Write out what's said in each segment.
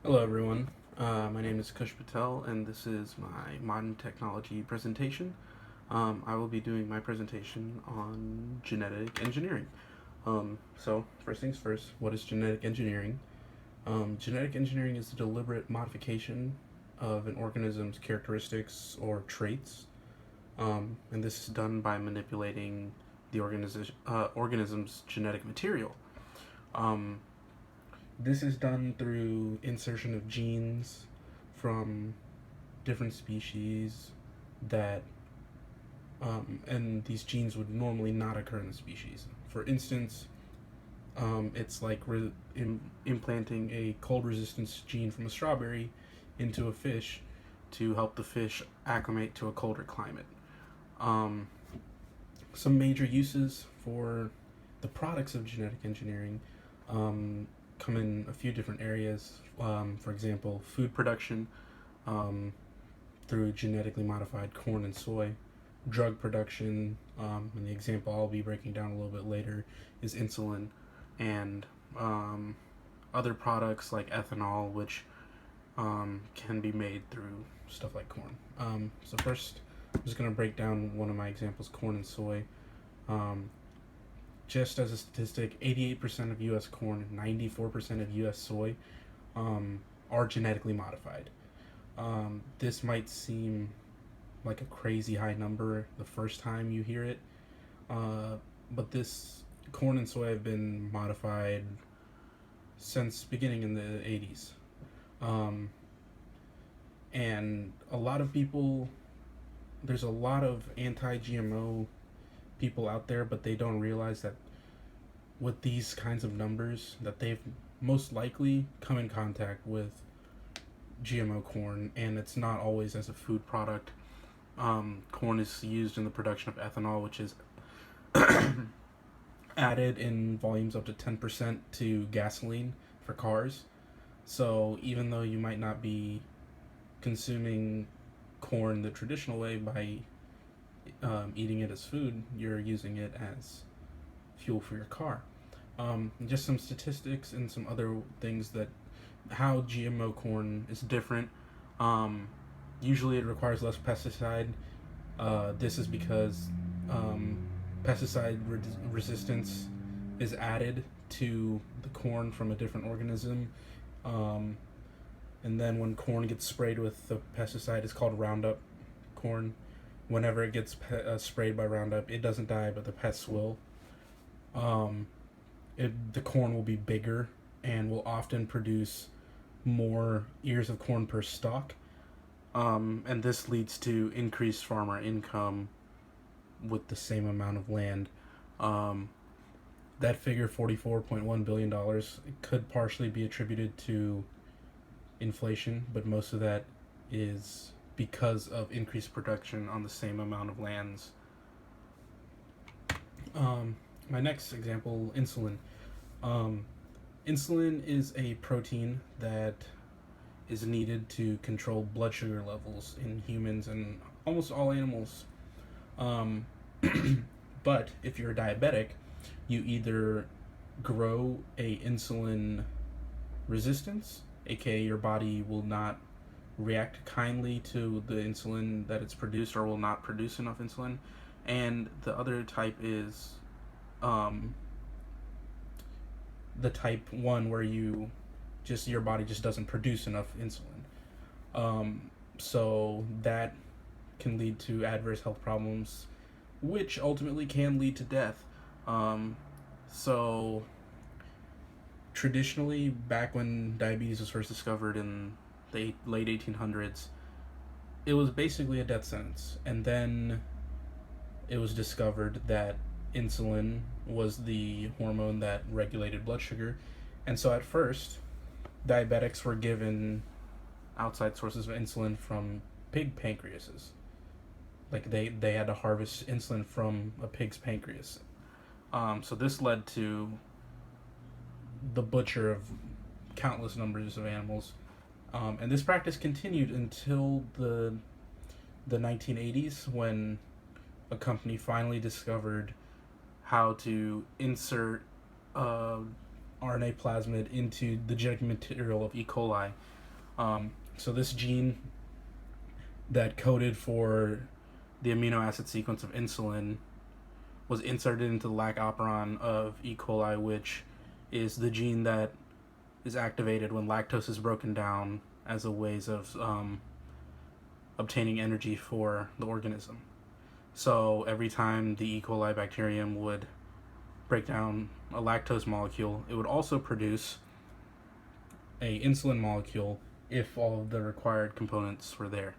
Hello, everyone. My name is Kush Patel, and this is my modern technology presentation. I will be doing my presentation on genetic engineering. First things first, what is genetic engineering? Genetic engineering is the deliberate modification of an organism's characteristics or traits, and this is done by manipulating the organism's genetic material. Um, this is done through insertion of genes from different species that, and these genes would normally not occur in the species. For instance, it's like implanting a cold resistance gene from a strawberry into a fish to help the fish acclimate to a colder climate. Um, some major uses for the products of genetic engineering um, come in a few different areas. For example, food production um, through genetically modified corn and soy, drug production, and the example I'll be breaking down a little bit later is insulin, and other products like ethanol, which can be made through stuff like corn. So first, I'm just going to break down one of my examples, corn and soy. Um, just as a statistic, 88% of U.S. corn and 94% of U.S. soy are genetically modified. This might seem like a crazy high number the first time you hear it, but this corn and soy have been modified since beginning in the 80s. Um, and a lot of people, there's a lot of anti-GMO people out there, but they don't realize that with these kinds of numbers that they've most likely come in contact with GMO corn, and it's not always as a food product. Corn is used in the production of ethanol, which is added in volumes up to 10% to gasoline for cars. So even though you might not be consuming corn the traditional way by eating it as food, you're using it as fuel for your car. Just some statistics and some other things that how GMO corn is different. Usually, it requires less pesticide. This is because pesticide resistance is added to the corn from a different organism. Um, and then when corn gets sprayed with the pesticide, it's called Roundup corn. Whenever it gets sprayed by Roundup, it doesn't die, but the pests will. Um, the corn will be bigger and will often produce more ears of corn per stalk. And this leads to increased farmer income with the same amount of land. Um, that figure, $44.1 billion, could partially be attributed to inflation, but most of that is because of increased production on the same amount of lands. My next example, insulin. Um, Insulin is a protein that is needed to control blood sugar levels in humans and almost all animals. Um, but if you're a diabetic, you either grow a insulin resistance, aka your body will not react kindly to the insulin that it's produced or will not produce enough insulin, and the other type is um, the type 1 where your body just doesn't produce enough insulin. So that can lead to adverse health problems, which ultimately can lead to death. Um, so traditionally, back when diabetes was first discovered in the late 1800s, it was basically a death sentence. And then it was discovered that insulin was the hormone that regulated blood sugar. And so at first, diabetics were given outside sources of insulin from pig pancreases. Like they had to harvest insulin from a pig's pancreas. So this led to the butcher of countless numbers of animals. And this practice continued until the 1980s, when a company finally discovered how to insert RNA plasmid into the genetic material of E. coli So this gene that coded for the amino acid sequence of insulin was inserted into the lac operon of E. coli, which is the gene that is activated when lactose is broken down as a ways of obtaining energy for the organism. So every time the E. coli bacterium would break down a lactose molecule, it would also produce a insulin molecule if all of the required components were there.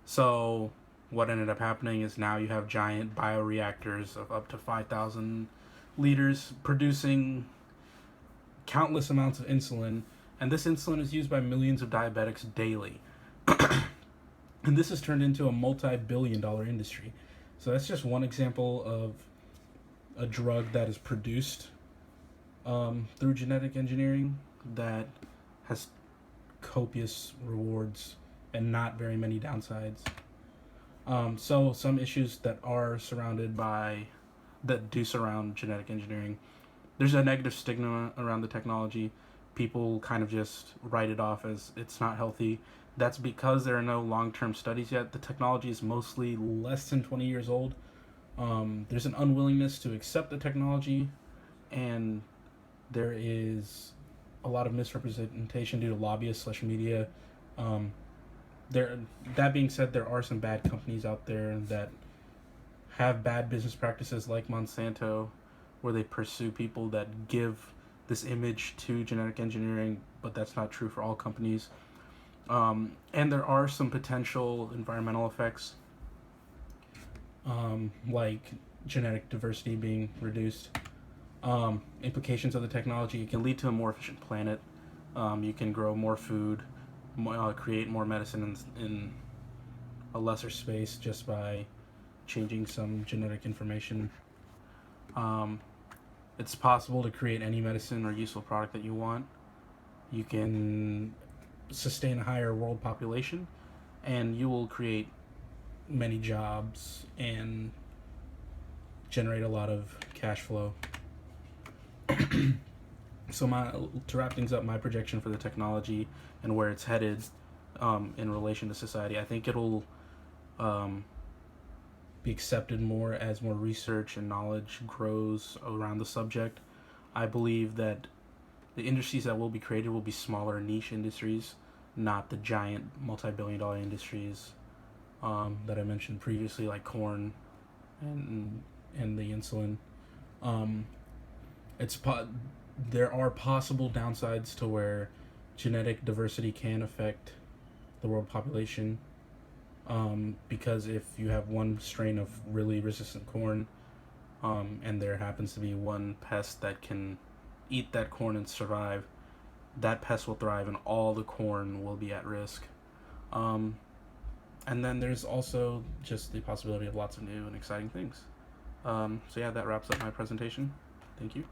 So what ended up happening is now you have giant bioreactors of up to 5,000 liters producing countless amounts of insulin, and this insulin is used by millions of diabetics daily. And this has turned into a multi-billion-dollar industry. So that's just one example of a drug that is produced through genetic engineering that has copious rewards and not very many downsides. So some issues that do surround genetic engineering. There's a negative stigma around the technology. People kind of just write it off as it's not healthy. That's because there are no long-term studies yet. The technology is mostly less than 20 years old. There's an unwillingness to accept the technology, and there is a lot of misrepresentation due to lobbyists/media. That being said, there are some bad companies out there that have bad business practices, like Monsanto, where they pursue people that give this image to genetic engineering, but that's not true for all companies. And there are some potential environmental effects, like genetic diversity being reduced. Implications of the technology: it can lead to a more efficient planet. You can grow more food, create more medicine in a lesser space just by changing some genetic information. It's possible to create any medicine or useful product that you want. You can sustain a higher world population, and you will create many jobs and generate a lot of cash flow. So to wrap things up, my projection for the technology and where it's headed in relation to society, I think it'll be accepted more as more research and knowledge grows around the subject. I believe that the industries that will be created will be smaller niche industries, not the giant multi-billion-dollar industries that I mentioned previously, like corn and the insulin. There are possible downsides to where genetic diversity can affect the world population, because if you have one strain of really resistant corn, and there happens to be one pest that can eat that corn and survive, that pest will thrive and all the corn will be at risk. And then there's also just the possibility of lots of new and exciting things. So yeah, that wraps up my presentation. Thank you.